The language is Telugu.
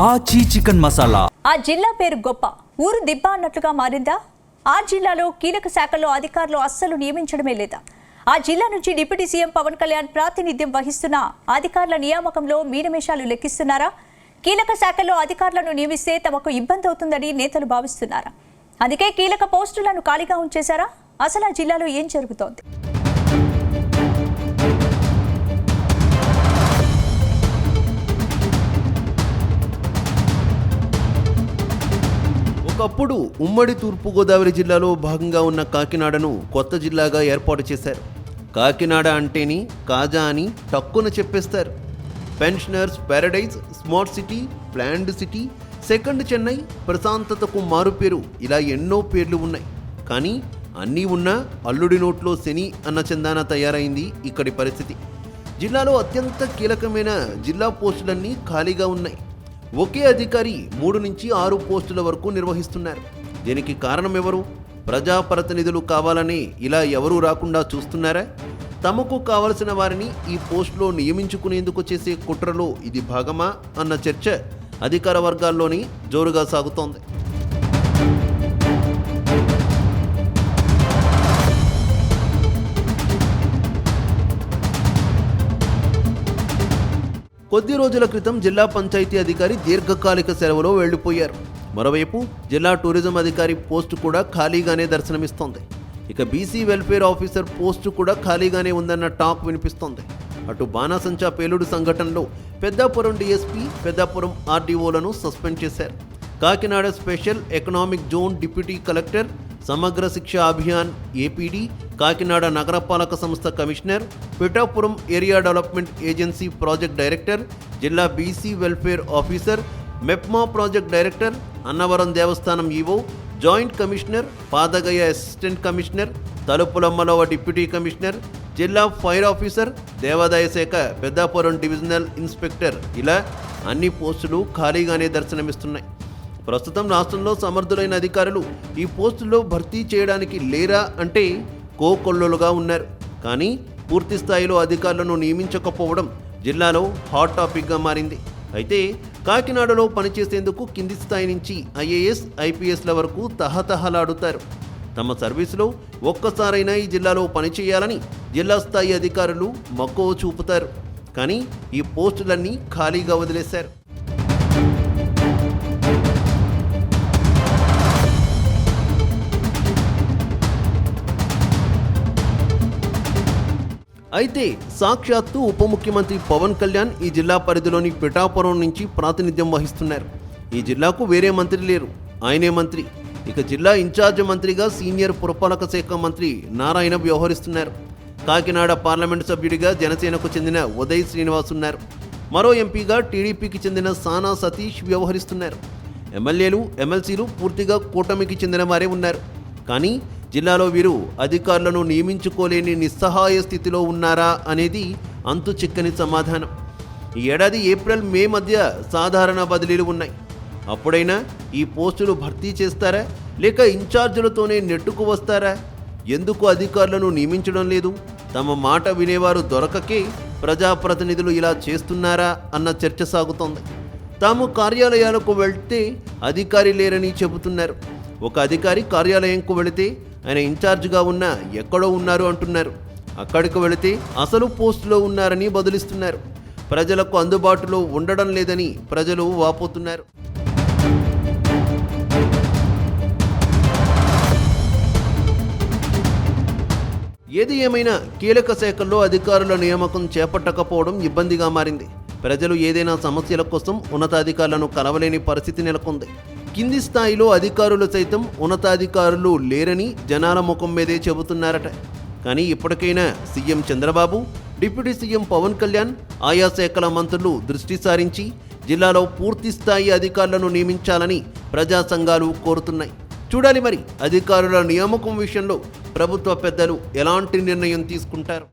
ఆచి చికెన్ మసాలా. ఆ జిల్లా పేరు గొప్ప, ఊరు దిబ్బ అన్నట్లుగా మారిందా? ఆ జిల్లాలో కీలక శాఖల్లో అధికారులు అస్సలు నియమించడమే లేదా? ఆ జిల్లా నుంచి డిప్యూటీ సీఎం పవన్ కళ్యాణ్ ప్రాతినిధ్యం వహిస్తున్న అధికారుల నియామకంలో మీనమేషాలు లెక్కిస్తున్నారా? కీలక శాఖల్లో అధికారులను నియమిస్తే తమకు ఇబ్బంది అవుతుందని నేతలు భావిస్తున్నారా? అందుకే కీలక పోస్టులను ఖాళీగా ఉంచేశారా? అసలు ఆ జిల్లాలో ఏం జరుగుతోంది? ఒకప్పుడు ఉమ్మడి తూర్పుగోదావరి జిల్లాలో భాగంగా ఉన్న కాకినాడను కొత్త జిల్లాగా ఏర్పాటు చేశారు. కాకినాడ అంటేని కాజా అని టక్కున చెప్పేస్తారు. Pensioners paradise, smart city, planned city, second Chennai, ప్రశాంతతకు మారుపేరు, ఇలా ఎన్నో పేర్లు ఉన్నాయి. కానీ అన్నీ ఉన్నా అల్లుడి నోట్లో శని అన్న చందాన తయారైంది ఇక్కడి పరిస్థితి. జిల్లాలో అత్యంత కీలకమైన జిల్లా పోస్టులన్నీ ఖాళీగా ఉన్నాయి. ఒకే అధికారి 3 నుంచి 6 పోస్టుల వరకు నిర్వహిస్తున్నారు. దీనికి కారణం ఎవరు? ప్రజాప్రతినిధులు కావాలని ఇలా ఎవరూ రాకుండా చూస్తున్నారా? తమకు కావలసిన వారిని ఈ పోస్టులో నియమించుకునేందుకు చేసే కుట్రలో ఇది భాగమా అన్న చర్చ అధికార వర్గాల్లోని జోరుగా సాగుతోంది. కొద్ది రోజుల క్రితం జిల్లా పంచాయతీ అధికారి దీర్ఘకాలిక సెలవులో వెళ్లిపోయారు. మరోవైపు జిల్లా టూరిజం అధికారి పోస్టు కూడా ఖాళీగానే దర్శనమిస్తోంది. ఇక బీసీ వెల్ఫేర్ ఆఫీసర్ పోస్టు కూడా ఖాళీగానే ఉందన్న టాక్ వినిపిస్తోంది. అటు బాణాసంచా పేలుడు సంఘటనలో పెద్దాపురం డీఎస్పీ, పెద్దాపురం ఆర్డీఓలను సస్పెండ్ చేశారు. Kakinada special economic zone deputy collector, Samagra Shiksha Abhiyan APD, Kakinada నగరపాలక సంస్థ commissioner, Pithapuram area development agency project director, జిల్లా BC welfare officer, MEPMA project director, Annavaram దేవస్థానం EO, joint commissioner, Padagaya assistant commissioner, తలుపులమ్మలవ డిప్యూటీ కమిషనర్, జిల్లా ఫైర్ ఆఫీసర్, దేవాదాయ శాఖ పెద్దాపురం డివిజనల్ ఇన్స్పెక్టర్, ఇలా అన్ని పోస్టులు ఖాళీగానే దర్శనమిస్తున్నాయి. ప్రస్తుతం రాష్ట్రంలో సమర్థులైన అధికారులు ఈ పోస్టుల్లో భర్తీ చేయడానికి లేరా అంటే కోకొల్లులుగా ఉన్నారు. కానీ పూర్తి స్థాయిలో అధికారులను నియమించకపోవడం జిల్లాలో హాట్ టాపిక్గా మారింది. అయితే కాకినాడలో పనిచేసేందుకు కింది స్థాయి నుంచి ఐఏఎస్, ఐపీఎస్ల వరకు తహతహలాడుతారు. తమ సర్వీసులో ఒక్కసారైనా ఈ జిల్లాలో పనిచేయాలని జిల్లా స్థాయి అధికారులు మక్కువ చూపుతారు. కానీ ఈ పోస్టులన్నీ ఖాళీగా వదిలేశారు. అయితే సాక్షాత్తు ఉప ముఖ్యమంత్రి పవన్ కళ్యాణ్ ఈ జిల్లా పరిధిలోని పిఠాపురం నుంచి ప్రాతినిధ్యం వహిస్తున్నారు. ఈ జిల్లాకు వేరే మంత్రి లేరు, ఆయనే మంత్రి. ఇక జిల్లా ఇన్ఛార్జ్ మంత్రిగా సీనియర్ పురపాలక శాఖ మంత్రి నారాయణ వ్యవహరిస్తున్నారు. కాకినాడ పార్లమెంటు సభ్యుడిగా జనసేనకు చెందిన ఉదయ్ శ్రీనివాస్ ఉన్నారు. మరో ఎంపీగా టీడీపీకి చెందిన సానా సతీష్ వ్యవహరిస్తున్నారు. ఎమ్మెల్యేలు, ఎమ్మెల్సీలు పూర్తిగా కూటమికి చెందిన వారే ఉన్నారు. కానీ జిల్లాలో వీరు అధికారులను నియమించుకోలేని నిస్సహాయ స్థితిలో ఉన్నారా అనేది అంతు చిక్కని సమాధానం. ఈ ఏడాది ఏప్రిల్, మే మధ్య సాధారణ బదిలీలు ఉన్నాయి. అప్పుడైనా ఈ పోస్టులు భర్తీ చేస్తారా, లేక ఇన్ఛార్జీలతోనే నెట్టుకు వస్తారా? ఎందుకు అధికారులను నియమించడం లేదు? తమ మాట వినేవారు దొరకకే ప్రజాప్రతినిధులు ఇలా చేస్తున్నారా అన్న చర్చ సాగుతోంది. తాము కార్యాలయాలకు వెళ్తే అధికారి లేరని చెబుతున్నారు. ఒక అధికారి కార్యాలయంకు వెళితే ఆయన ఇన్ఛార్జ్గా ఉన్న ఎక్కడో ఉన్నారు అంటున్నారు. అక్కడికి వెళితే అసలు పోస్టులో ఉన్నారని బదులిస్తున్నారు. ప్రజలకు అందుబాటులో ఉండడం లేదని ప్రజలు వాపోతున్నారు. ఏది ఏమైనా కీలక శాఖల్లో అధికారుల నియామకం చేపట్టకపోవడం ఇబ్బందిగా మారింది. ప్రజలు ఏదైనా సమస్యల కోసం ఉన్నతాధికారులను కలవలేని పరిస్థితి నెలకొంది. కింది స్థాయిలో అధికారులు సైతం ఉన్నతాధికారులు లేరని జనాల ముఖం మీదే చెబుతున్నారట. కానీ ఇప్పటికైనా CM Chandrababu, deputy CM Pawan Kalyan, ఆయా శాఖల మంత్రులు దృష్టి సారించి జిల్లాలో పూర్తి స్థాయి అధికారులను నియమించాలని ప్రజా సంఘాలు కోరుతున్నాయి. చూడాలి మరి అధికారుల నియామకం విషయంలో ప్రభుత్వ పెద్దలు ఎలాంటి నిర్ణయం తీసుకుంటారు.